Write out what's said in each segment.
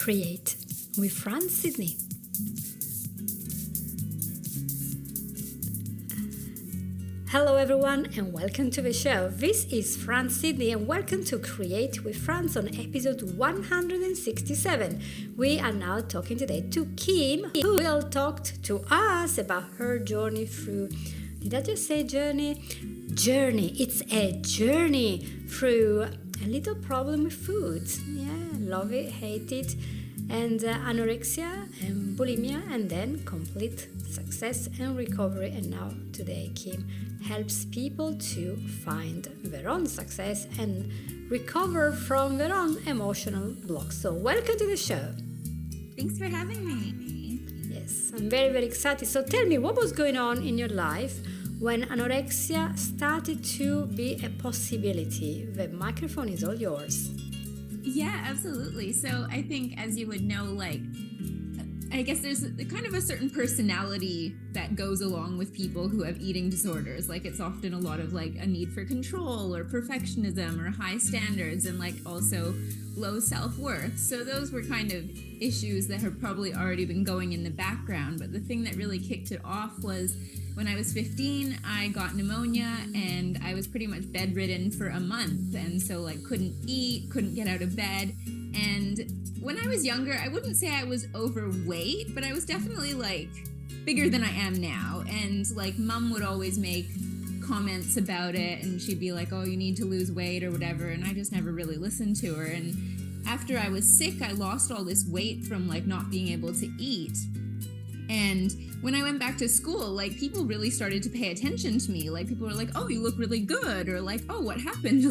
Create with Fran Sydney. Hello everyone and welcome to the show. This is Fran Sydney and welcome to Create with Fran on episode 167. We are now talking today to Kim, who will talk to us about her journey through, did I just say journey? Journey. It's a journey through a little problem with food. Yeah, love it, hate it, and anorexia and bulimia, and then complete success and recovery. And now today Kim helps people to find their own success and recover from their own emotional blocks. So welcome to the show. Thanks for having me. Yes, I'm very, very excited. So tell me, what was going on in your life when anorexia started to be a possibility? The microphone is all yours. Yeah, absolutely. So I think, as you would know, I guess there's kind of a certain personality that goes along with people who have eating disorders. Like, it's often a lot of a need for control or perfectionism or high standards and also low self-worth. So those were kind of issues that have probably already been going in the background. But the thing that really kicked it off was when I was 15, I got pneumonia and I was pretty much bedridden for a month. And so couldn't eat, couldn't get out of bed. And when I was younger, I wouldn't say I was overweight, but I was definitely bigger than I am now. And mom would always make comments about it and she'd be like, oh, you need to lose weight or whatever. And I just never really listened to her. And after I was sick, I lost all this weight from not being able to eat. And when I went back to school, people really started to pay attention to me. People were like, oh, you look really good. Or oh, what happened?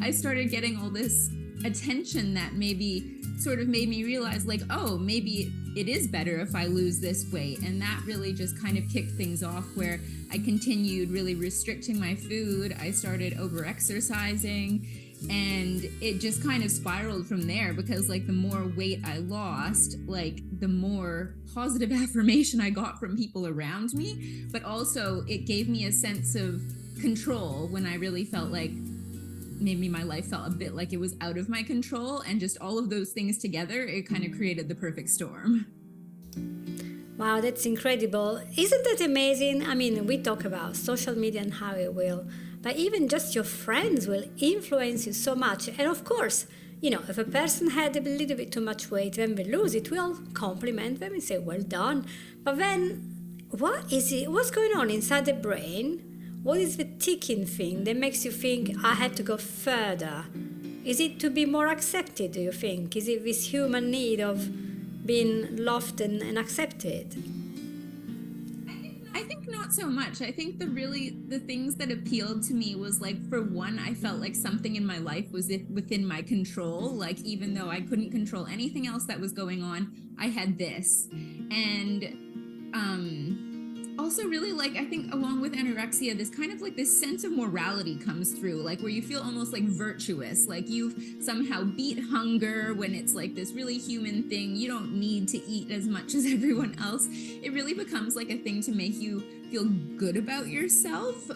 I started getting all this attention that maybe sort of made me realize oh, maybe it is better if I lose this weight. And that really just kind of kicked things off, where I continued really restricting my food. I started over-exercising, and it just kind of spiraled from there, because the more weight I lost, the more positive affirmation I got from people around me, but also it gave me a sense of control when I really felt maybe my life felt a bit like it was out of my control. And just all of those things together, it kind of created the perfect storm. Wow, that's incredible. Isn't that amazing? I mean, we talk about social media and how it will, but even just your friends will influence you so much. And of course, if a person had a little bit too much weight, when they lose it, we'll compliment them and say, well done. But then, what's going on inside the brain? What is the ticking thing that makes you think, I have to go further? Is it to be more accepted, do you think? Is it this human need of being loved and accepted? I think not so much. I think the things that appealed to me was for one, I felt like something in my life was within my control. Even though I couldn't control anything else that was going on, I had this. And also really I think along with anorexia, this kind of this sense of morality comes through, where you feel almost virtuous, you've somehow beat hunger, when it's this really human thing. You don't need to eat as much as everyone else. It really becomes a thing to make you feel good about yourself,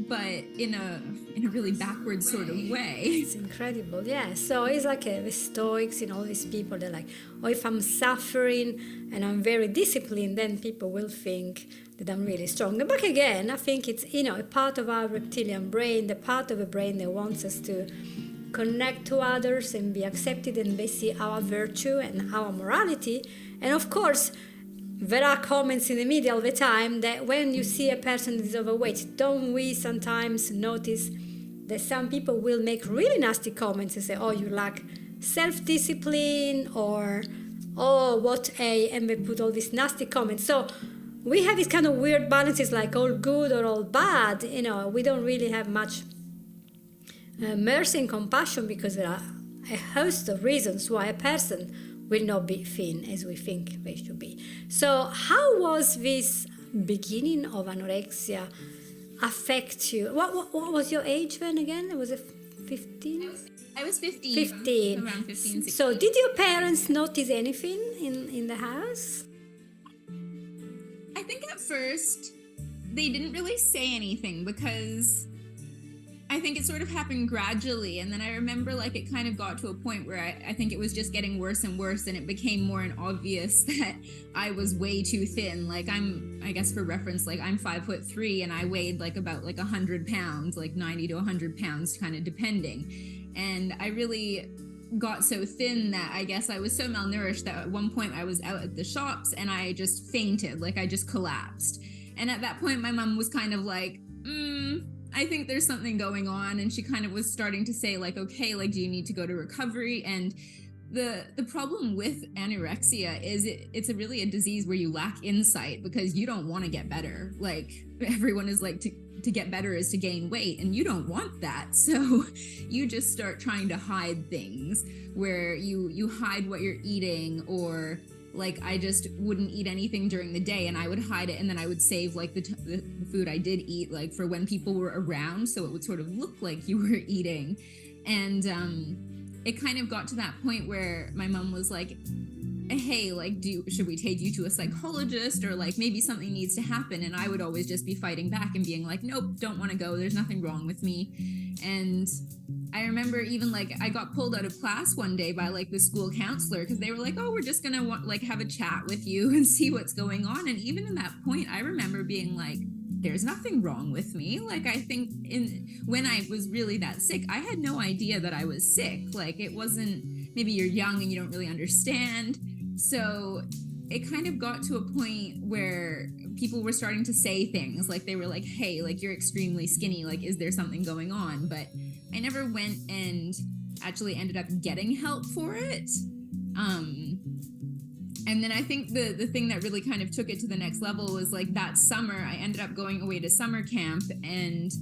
but in a really backwards sort of way. It's incredible, yeah. So it's the Stoics and all these people, they're oh, if I'm suffering and I'm very disciplined, then people will think that I'm really strong. But again, I think it's, a part of our reptilian brain, the part of the brain that wants us to connect to others and be accepted, and they see our virtue and our morality. And of course, there are comments in the media all the time that when you see a person that is overweight, don't we sometimes notice that some people will make really nasty comments and say, oh, you lack self-discipline, or, oh, and they put all these nasty comments. So we have this kind of weird balances, all good or all bad. We don't really have much mercy and compassion, because there are a host of reasons why a person will not be thin as we think they should be. So how was this beginning of anorexia affect you? What was your age then again? Was it 15? I was 15. 15. Around 15, 16. So did your parents notice anything in the house? I think at first they didn't really say anything, because I think it sort of happened gradually. And then I remember like it kind of got to a point where I think it was just getting worse and worse. And it became more and obvious that I was way too thin. Like I guess for reference, like I'm 5'3" and I weighed like about like 100 pounds, like 90 to 100 pounds, kind of depending. And I really got so thin that I guess I was so malnourished that at one point I was out at the shops and I just fainted, like I just collapsed. And at that point, my mom was kind of like, I think there's something going on. And she kind of was starting to say like, okay, like, do you need to go to recovery? And the problem with anorexia is it's really a disease where you lack insight because you don't want to get better. Like everyone is like, to get better is to gain weight, and you don't want that. So you just start trying to hide things where you hide what you're eating, or like I just wouldn't eat anything during the day and I would hide it, and then I would save like the food I did eat like for when people were around, so it would sort of look like you were eating. And it kind of got to that point where my mom was like, hey, like, should we take you to a psychologist, or like maybe something needs to happen? And I would always just be fighting back and being like, nope, don't want to go. There's nothing wrong with me. And I remember even like I got pulled out of class one day by like the school counselor because they were like, oh, we're just going to like have a chat with you and see what's going on. And even in that point, I remember being like, there's nothing wrong with me. Like, I think when I was really that sick, I had no idea that I was sick. Like, it wasn't, maybe you're young and you don't really understand. So it kind of got to a point where people were starting to say things like, they were like, hey, like, you're extremely skinny. Like, is there something going on? But I never went and actually ended up getting help for it. And then I think the thing that really kind of took it to the next level was like that summer, I ended up going away to summer camp, and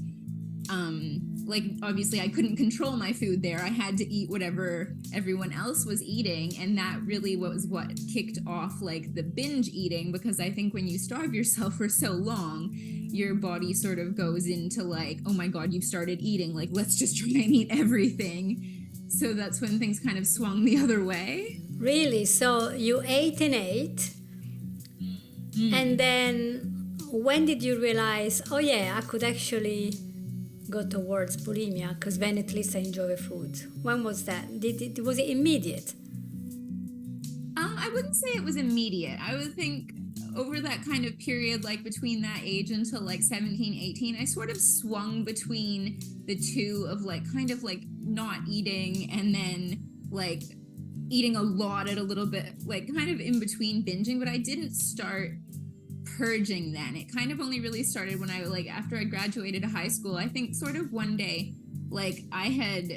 like obviously I couldn't control my food there. I had to eat whatever everyone else was eating, and that really was what kicked off like the binge eating, because I think when you starve yourself for so long, your body sort of goes into like, oh my God, you've started eating, like let's just try and eat everything. So that's when things kind of swung the other way. Really? So you ate and ate, and then when did you realize, oh yeah, I could actually go towards bulimia, because then at least I enjoy the food? When was that? Was it immediate? I wouldn't say it was immediate. I would think over that kind of period, like between that age until like 17, 18, I sort of swung between the two of like kind of like not eating and then like eating a lot at a little bit, like kind of in between binging, but I didn't start purging then. It kind of only really started when I like after I graduated high school. I think sort of one day, like I had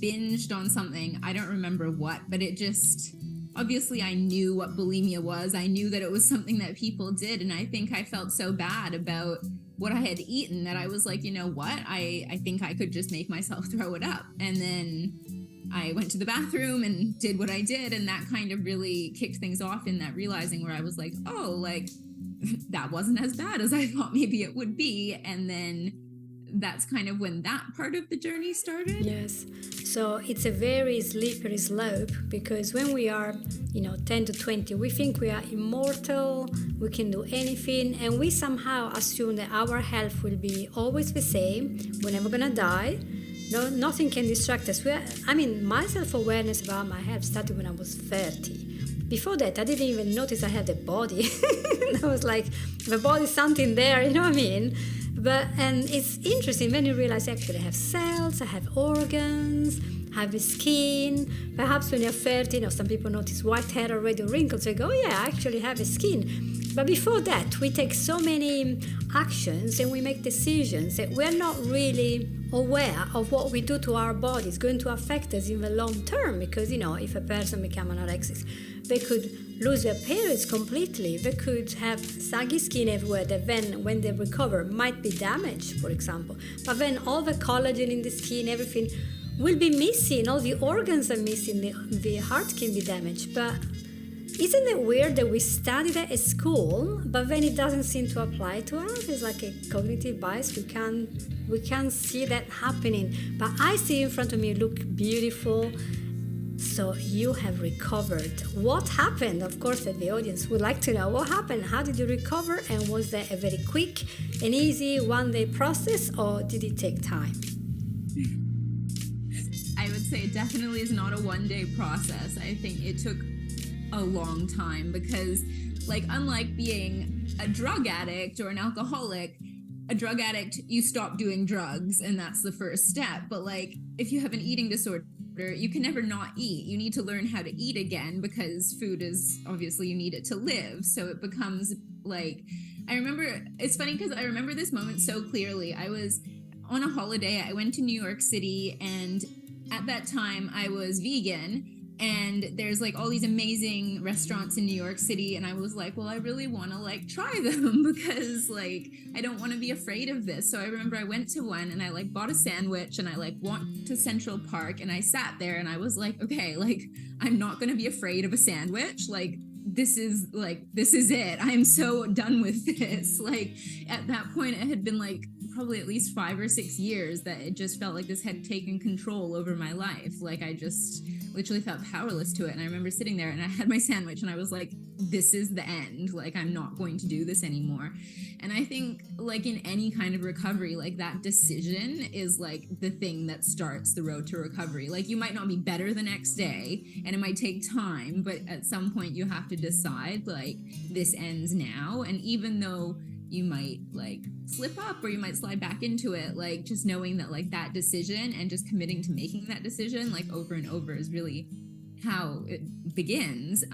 binged on something, I don't remember what, but it just, obviously I knew what bulimia was. I knew that it was something that people did, and I think I felt so bad about what I had eaten that I was like, you know what, I think I could just make myself throw it up. And then I went to the bathroom and did what I did, and that kind of really kicked things off in that realizing where I was like, oh, like that wasn't as bad as I thought maybe it would be. And then that's kind of when that part of the journey started. Yes. So it's a very slippery slope, because when we are, 10 to 20, we think we are immortal, we can do anything, and we somehow assume that our health will be always the same, we're never gonna die. No, nothing can distract us. My self-awareness about my health started when I was 30. Before that, I didn't even notice I had a body. I was like, the body's something there, you know what I mean? And it's interesting when you realize actually I have cells, I have organs, I have a skin. Perhaps when you're 30, some people notice white hair already or wrinkles. They go, oh yeah, I actually have a skin. But before that, we take so many actions and we make decisions that we're not really aware of what we do to our body is going to affect us in the long term. Because, if a person becomes anorexic, they could lose their periods completely. They could have saggy skin everywhere that then, when they recover, might be damaged, for example. But then all the collagen in the skin, everything will be missing. All the organs are missing. The heart can be damaged. But isn't it weird that we study that at school, but then it doesn't seem to apply to us? It's like a cognitive bias. We can't see that happening. But I see in front of me, look beautiful. So you have recovered. What happened? Of course, that the audience would like to know what happened. How did you recover? And was that a very quick and easy one-day process, or did it take time? say it definitely is not a one-day process. I think it took a long time because, like, unlike being a drug addict or an alcoholic, a drug addict, you stop doing drugs and that's the first step. But like, if you have an eating disorder, you can never not eat. You need to learn how to eat again because food is obviously, you need it to live. So it becomes like, I remember, it's funny because I remember this moment so clearly. I was on a holiday. I went to New York City, and at that time I was vegan. And there's like all these amazing restaurants in New York City. And I was like, well, I really want to like try them because like, I don't want to be afraid of this. So I remember I went to one and I like bought a sandwich and I like walked to Central Park and I sat there and I was like, okay, like I'm not going to be afraid of a sandwich. Like, this is it. I'm so done with this. Like at that point, it had been like probably at least 5 or 6 years that it just felt like this had taken control over my life. Like I just literally felt powerless to it. And I remember sitting there and I had my sandwich and I was like, this is the end. Like, I'm not going to do this anymore. And I think like in any kind of recovery, like that decision is like the thing that starts the road to recovery. Like you might not be better the next day and it might take time, but at some point you have to decide like this ends now. And even though you might like slip up or you might slide back into it, like just knowing that like that decision and just committing to making that decision like over and over is really how it begins.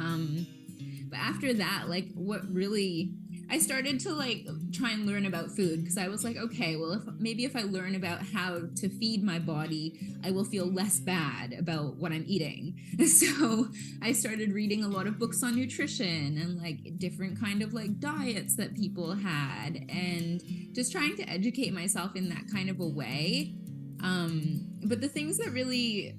But after that, like what really, I started to like try and learn about food because I was like, okay, well, if I learn about how to feed my body, I will feel less bad about what I'm eating. So I started reading a lot of books on nutrition and like different kind of like diets that people had and just trying to educate myself in that kind of a way. But the things that really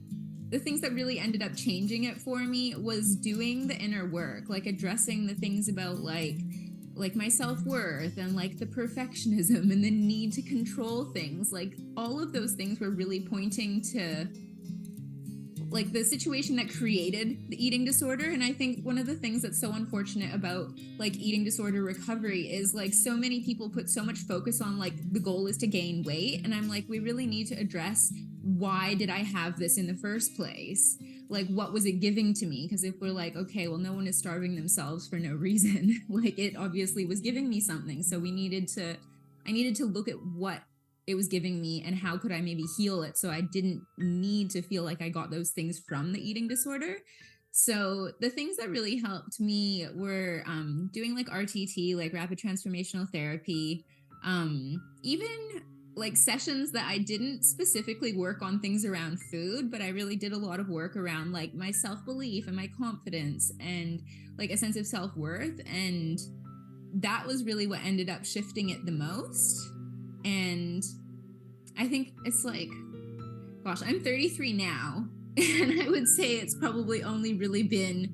ended up changing it for me was doing the inner work, like addressing the things about like my self-worth and like the perfectionism and the need to control things. Like all of those things were really pointing to like the situation that created the eating disorder. And I think one of the things that's so unfortunate about like eating disorder recovery is like so many people put so much focus on like the goal is to gain weight. And I'm like, we really need to address, why did I have this in the first place? Like, what was it giving to me? Because if we're like, okay, well, no one is starving themselves for no reason. Like it obviously was giving me something. So I needed to look at what it was giving me and how could I maybe heal it so I didn't need to feel like I got those things from the eating disorder. So the things that really helped me were doing like RTT, like rapid transformational therapy, even like sessions that I didn't specifically work on things around food, but I really did a lot of work around like my self-belief and my confidence and like a sense of self-worth. And that was really what ended up shifting it the most. And I think it's like, gosh, I'm 33 now, and I would say it's probably only really been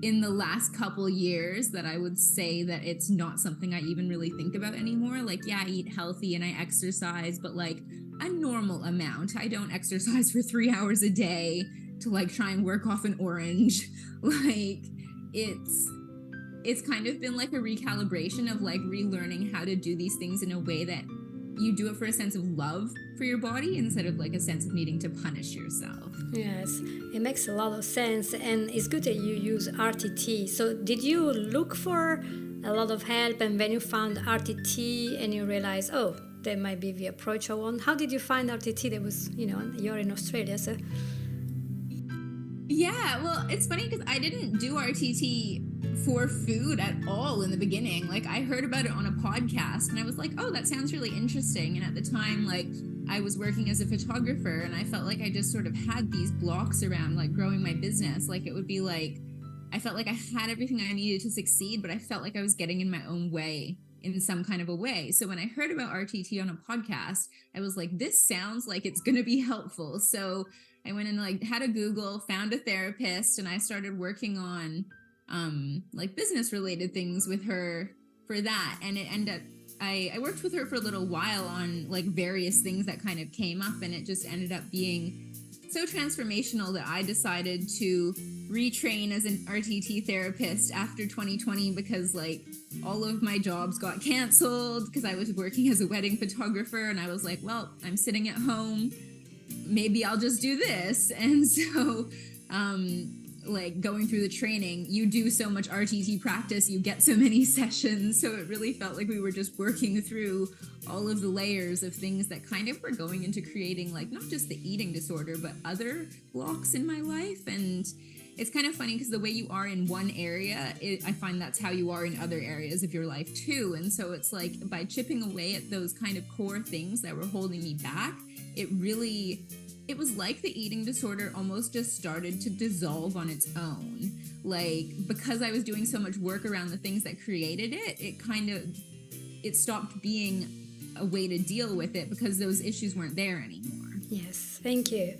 in the last couple years that I would say that it's not something I even really think about anymore. Like, yeah, I eat healthy and I exercise, but like a normal amount. I don't exercise for 3 hours a day to like try and work off an orange. Like it's kind of been like a recalibration of like relearning how to do these things in a way that you do it for a sense of love for your body instead of like a sense of needing to punish yourself. Yes, it makes a lot of sense, and it's good that you use RTT. So did you look for a lot of help, and when you found RTT and you realized, oh, that might be the approach I want, how did you find RTT? That was, you're in Australia, so... Yeah, well, it's funny because I didn't do RTT for food at all in the beginning. Like I heard about it on a podcast and I was like, oh, that sounds really interesting. And at the time, like I was working as a photographer and I felt like I just sort of had these blocks around like growing my business. Like it would be like, I felt like I had everything I needed to succeed, but I felt like I was getting in my own way in some kind of a way. So when I heard about RTT on a podcast, I was like, this sounds like it's going to be helpful. So I went and like had a Google, found a therapist, and I started working on like business related things with her for that. And it ended up, I worked with her for a little while on like various things that kind of came up, and it just ended up being so transformational that I decided to retrain as an RTT therapist after 2020 because like all of my jobs got canceled because I was working as a wedding photographer, and I was like, well, I'm sitting at home. maybe I'll just do this. And so, like going through the training, you do so much RTT practice, you get so many sessions. So it really felt like we were just working through all of the layers of things that kind of were going into creating like not just the eating disorder, but other blocks in my life. And it's kind of funny because the way you are in one area, I find that's how you are in other areas of your life too. And so it's like by chipping away at those kind of core things that were holding me back, it was like the eating disorder almost just started to dissolve on its own. Like, because I was doing so much work around the things that created it, it stopped being a way to deal with it because those issues weren't there anymore. Yes, thank you.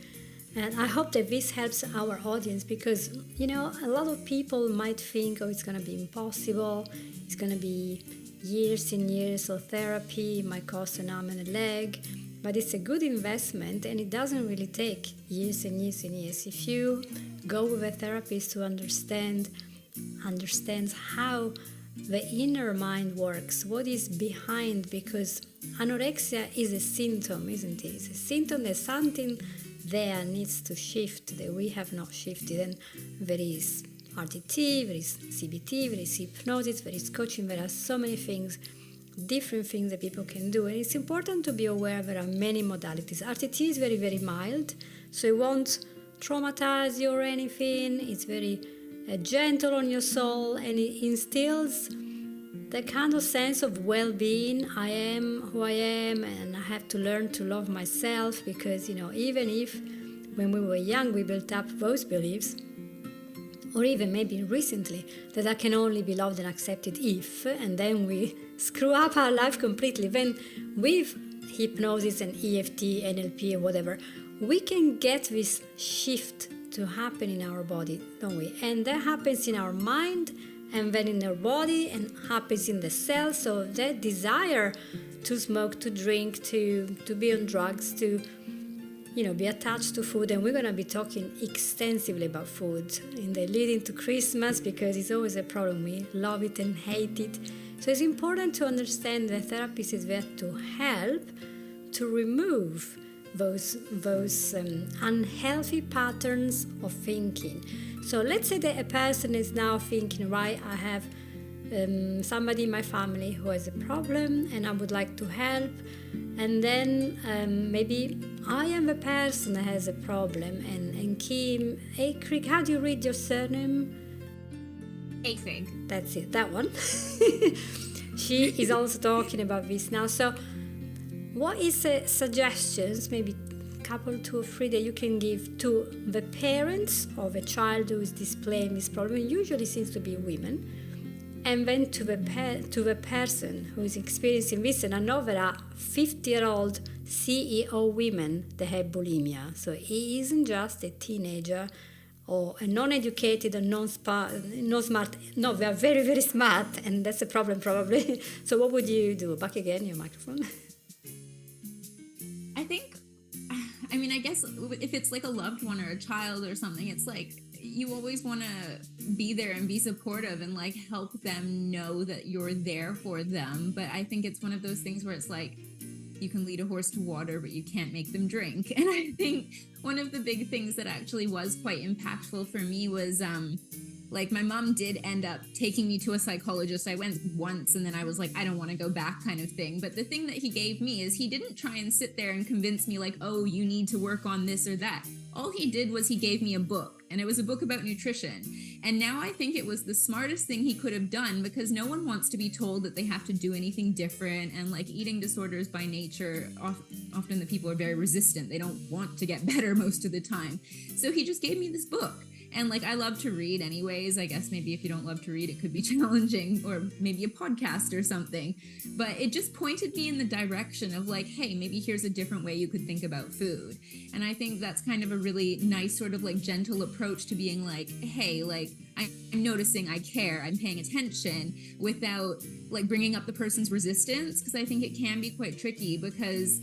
And I hope that this helps our audience because, you know, a lot of people might think, oh, it's going to be impossible. It's going to be years and years of therapy. It might cost an arm and a leg. But it's a good investment and it doesn't really take years and years and years. If you go with a therapist who understands how the inner mind works, what is behind, because anorexia is a symptom, isn't it? It's a symptom that something there needs to shift that we have not shifted. And there is RTT, there is CBT, there is hypnosis, there is coaching, there are so many things, different things that people can do. And it's important to be aware there are many modalities. RTT is very, very mild, so it won't traumatize you or anything. It's very gentle on your soul, and it instills the kind of sense of well-being. I am who I am, and I have to learn to love myself because, you know, even if when we were young we built up those beliefs, or even maybe recently, that I can only be loved and accepted if, and then we screw up our life completely. Then with hypnosis and EFT, NLP, or whatever, we can get this shift to happen in our body, don't we? And that happens in our mind, and then in our body, and happens in the cells. So that desire to smoke, to drink, to be on drugs, to, you know, be attached to food. And we're going to be talking extensively about food in the lead into Christmas because it's always a problem. We love it and hate it. So it's important to understand that therapist is there to help to remove those unhealthy patterns of thinking. So let's say that a person is now thinking, right, I have somebody in my family who has a problem and I would like to help. And then maybe I am the person that has a problem. And Kim Akrigg, how do you read your surname? Akrigg. That's it, that one. She is also talking about this now. So what is suggestions, maybe couple, 2 or 3, that you can give to the parents of a child who is displaying this problem? It usually seems to be women, and then to the person who is experiencing this. And I know there are 50-year-old CEO women that have bulimia, so it isn't just a teenager or a non-educated or non-smart. No, they are very, very smart, and that's a problem probably. So what would you do? Back again, your microphone. I guess if it's like a loved one or a child or something, it's like you always want to be there and be supportive and like help them know that you're there for them. But I think it's one of those things where it's like you can lead a horse to water, but you can't make them drink. And I think one of the big things that actually was quite impactful for me was like my mom did end up taking me to a psychologist. I went once and then I was like, I don't want to go back kind of thing. But the thing that he gave me is he didn't try and sit there and convince me like, oh, you need to work on this or that. All he did was he gave me a book, and it was a book about nutrition. And now I think it was the smartest thing he could have done, because no one wants to be told that they have to do anything different. And like eating disorders by nature, often the people are very resistant. They don't want to get better most of the time. So he just gave me this book. And like, I love to read anyways. I guess maybe if you don't love to read, it could be challenging, or maybe a podcast or something. But it just pointed me in the direction of like, hey, maybe here's a different way you could think about food. And I think that's kind of a really nice sort of like gentle approach to being like, hey, like I'm noticing, I care, I'm paying attention, without like bringing up the person's resistance. Because I think it can be quite tricky, because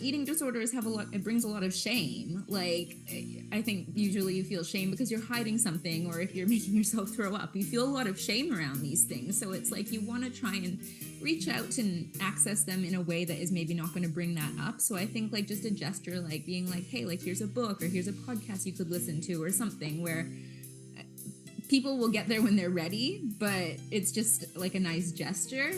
eating disorders have it brings a lot of shame. Like, I think usually you feel shame because you're hiding something, or if you're making yourself throw up, you feel a lot of shame around these things. So it's like you want to try and reach out and access them in a way that is maybe not going to bring that up. So I think like just a gesture, like being like, hey, like here's a book or here's a podcast you could listen to or something, where people will get there when they're ready, but it's just like a nice gesture.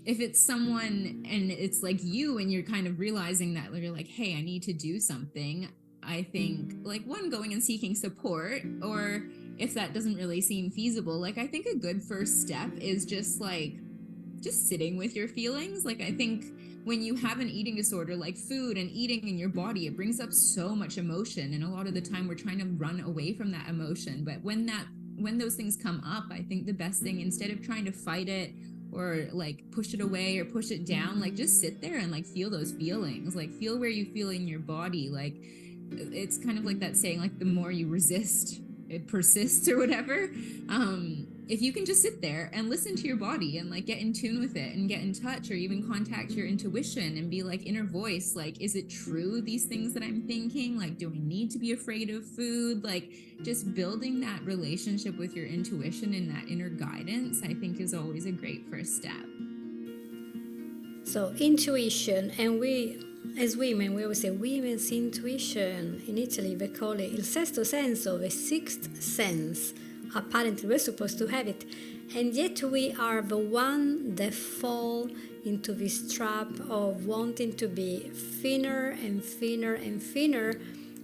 If it's someone and it's like you and you're kind of realizing that you're like, hey, I need to do something, I think like one, going and seeking support, or if that doesn't really seem feasible, like I think a good first step is just sitting with your feelings. Like I think when you have an eating disorder, like food and eating in your body, it brings up so much emotion, and a lot of the time we're trying to run away from that emotion. But when those things come up, I think the best thing, instead of trying to fight it or like push it away or push it down, like just sit there and like feel those feelings, like feel where you feel in your body. Like it's kind of like that saying, like the more you resist, it persists, or whatever. If you can just sit there and listen to your body and like get in tune with it and get in touch, or even contact your intuition and be like, inner voice, like, is it true, these things that I'm thinking? Like, do I need to be afraid of food? Like just building that relationship with your intuition and that inner guidance, I think is always a great first step. So intuition, and we as women, we always say women's intuition. In Italy they call it il sesto senso, the sixth sense. Apparently we're supposed to have it, and yet we are the one that fall into this trap of wanting to be thinner and thinner and thinner,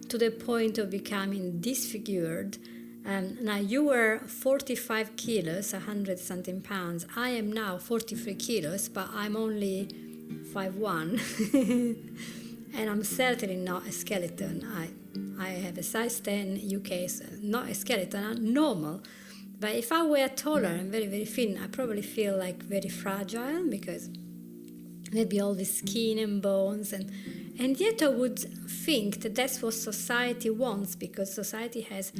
to the point of becoming disfigured. Now you were 45 kilos, 100 something pounds. I am now 43 kilos, but I'm only 5'1", and I'm certainly not a skeleton. I have a size 10 UK, so not a skeleton, I'm normal. But if I were taller and very, very thin, I probably feel like very fragile, because maybe all the skin and bones, and yet I would think that that's what society wants, because society has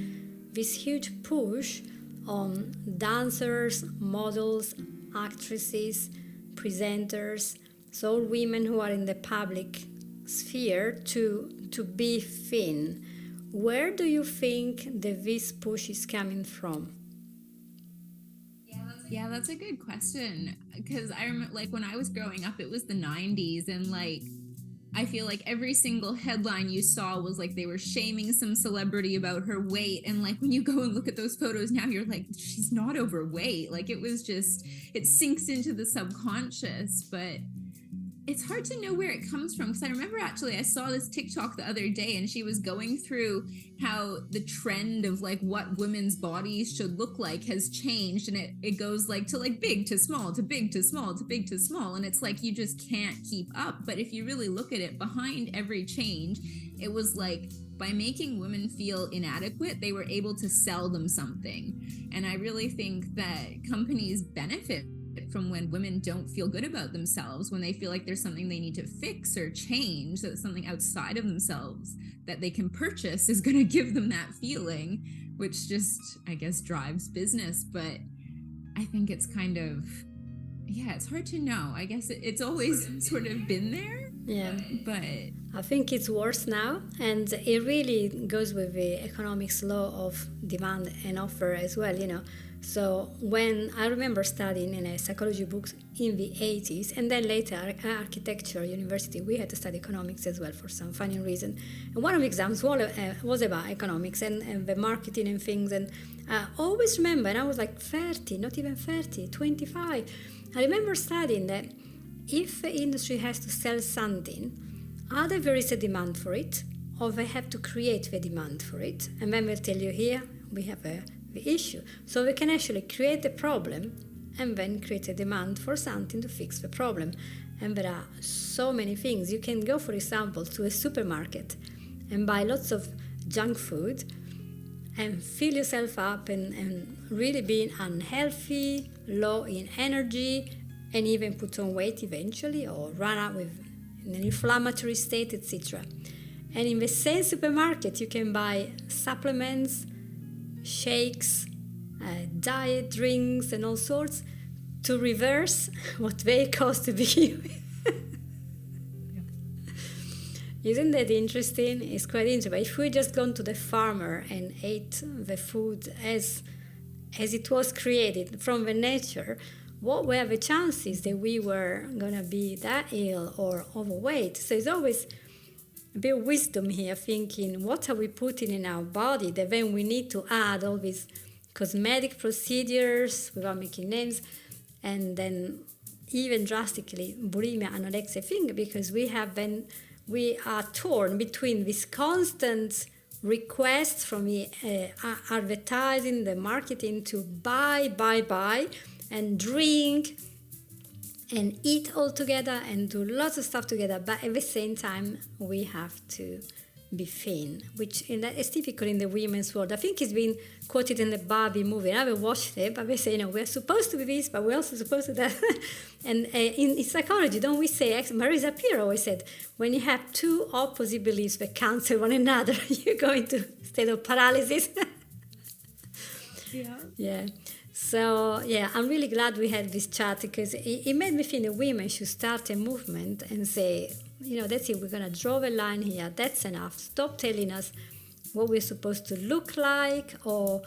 this huge push on dancers, models, actresses, presenters, so all women who are in the public sphere to be thin. Where do you think that this push is coming from? Yeah, that's a good question, because I remember like when I was growing up, it was the 90s, and like I feel like every single headline you saw was like they were shaming some celebrity about her weight, and like when you go and look at those photos now, you're like, she's not overweight. Like it was just, it sinks into the subconscious. But it's hard to know where it comes from, because I remember actually I saw this TikTok the other day, and she was going through how the trend of like what women's bodies should look like has changed, and it goes like to like big to small to big to small to big to small, and it's like you just can't keep up. But if you really look at it, behind every change, it was like by making women feel inadequate, they were able to sell them something. And I really think that companies benefit from when women don't feel good about themselves, when they feel like there's something they need to fix or change, so it's something outside of themselves that they can purchase is going to give them that feeling, which just, I guess, drives business. But I think it's kind of, it's hard to know. I guess it's always sort of been there. Yeah. But I think it's worse now, and it really goes with the economics law of demand and offer as well, you know. So when I remember studying in a psychology books in the 80s, and then later at architecture university, we had to study economics as well for some funny reason. And one of the exams was about economics and the marketing and things. And I always remember, and I was like 30, not even 30, 25. I remember studying that if the industry has to sell something, either there is a demand for it, or they have to create the demand for it. And then they'll tell you, here we have the issue. So we can actually create the problem and then create a demand for something to fix the problem. And there are so many things. You can go, for example, to a supermarket and buy lots of junk food and fill yourself up and really being unhealthy, low in energy, and even put on weight eventually, or run out with an inflammatory state, etc. And in the same supermarket, you can buy supplements, shakes, diet drinks, and all sorts to reverse what they cost to begin with. Isn't that interesting? It's quite interesting. But if we just gone to the farmer and ate the food as it was created from the nature, what were the chances that we were going to be that ill or overweight? So it's always a bit of wisdom here, thinking, what are we putting in our body that then we need to add all these cosmetic procedures without making names, and then even drastically bulimia, anorexia thing, because we are torn between this constant request from the advertising, the marketing to buy, and drink and eat all together and do lots of stuff together. But at the same time, we have to be thin, which is typical in the women's world. I think it's been quoted in the Barbie movie. I haven't watched it, but they say, we're supposed to be this, but we're also supposed to that. And in psychology, don't we say, Marisa Peer always said, when you have two opposite beliefs that cancel one another, you're going to state of paralysis. Yeah. So, I'm really glad we had this chat, because it made me think that women should start a movement and say, that's it, we're going to draw a line here, that's enough. Stop telling us what we're supposed to look like or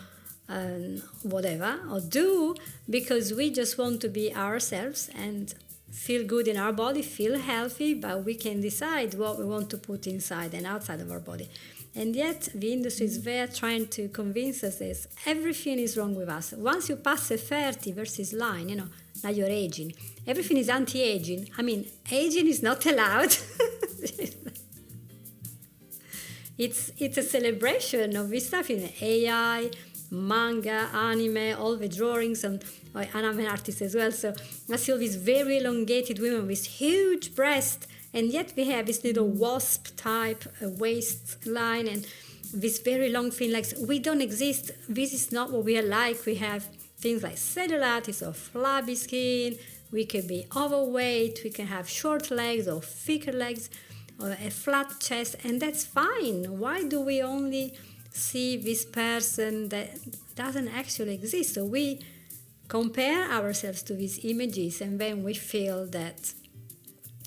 whatever, or do, because we just want to be ourselves and feel good in our body, feel healthy, but we can decide what we want to put inside and outside of our body. And yet the industry is there trying to convince us that everything is wrong with us. Once you pass a 30 versus line, now you're aging. Everything is anti-aging. I mean, aging is not allowed. It's a celebration of this stuff in AI, manga, anime, all the drawings, and I'm an artist as well. So I see all these very elongated women with huge breasts, and yet we have this little wasp type waistline and this very long thin legs. We don't exist. This is not what we are like. We have things like cellulitis or flabby skin. We can be overweight. We can have short legs or thicker legs or a flat chest, and that's fine. Why do we only see this person that doesn't actually exist? So we compare ourselves to these images, and then we feel that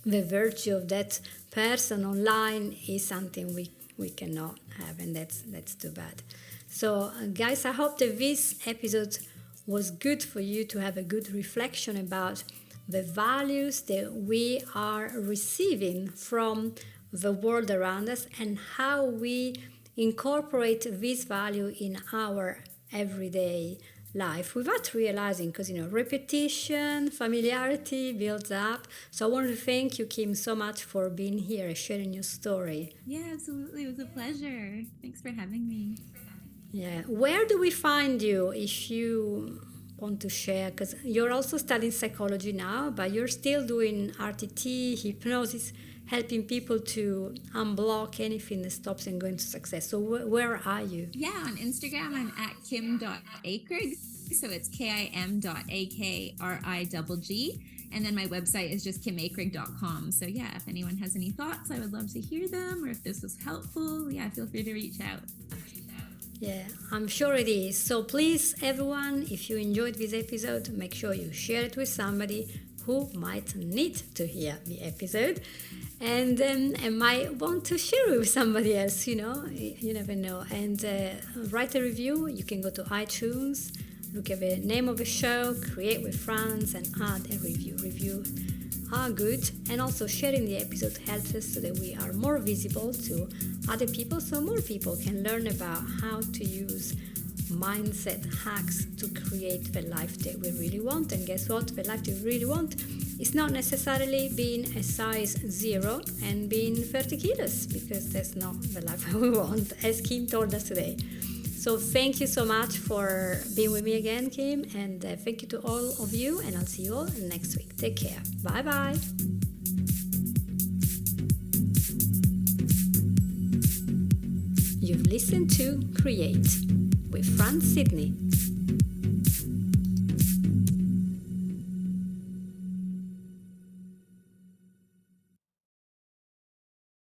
the virtue of that person online is something we cannot have, and that's too bad. So guys, I hope that this episode was good for you to have a good reflection about the values that we are receiving from the world around us and how we incorporate this value in our everyday life without realizing, because repetition, familiarity builds up. So I want to thank you, Kim, so much for being here and sharing your story. Yeah, absolutely. It was a pleasure. Thanks for having me. Yeah. Where do we find you if you want to share? Because you're also studying psychology now, but you're still doing RTT, hypnosis, helping people to unblock anything that stops them going to success. So where are you? Yeah, on Instagram, I'm at kim.akrigg. So it's kim.akrigg. And then my website is just kimakrigg.com. So yeah, if anyone has any thoughts, I would love to hear them. Or if this was helpful, feel free to reach out. Yeah, I'm sure it is. So please, everyone, if you enjoyed this episode, make sure you share it with somebody who might need to hear the episode and might want to share it with somebody else, you never know. And write a review. You can go to iTunes, look at the name of the show, Create with Friends, and add a review. Reviews are good. And also sharing the episode helps us so that we are more visible to other people, so more people can learn about how to use mindset hacks to create the life that we really want. And guess what? The life that we really want is not necessarily being a size 0 and being 30 kilos, because that's not the life we want, as Kim told us today. So thank you so much for being with me again, Kim, and thank you to all of you, and I'll see you all next week. Take care. Bye-bye. You've listened to Create with Fran Sidney.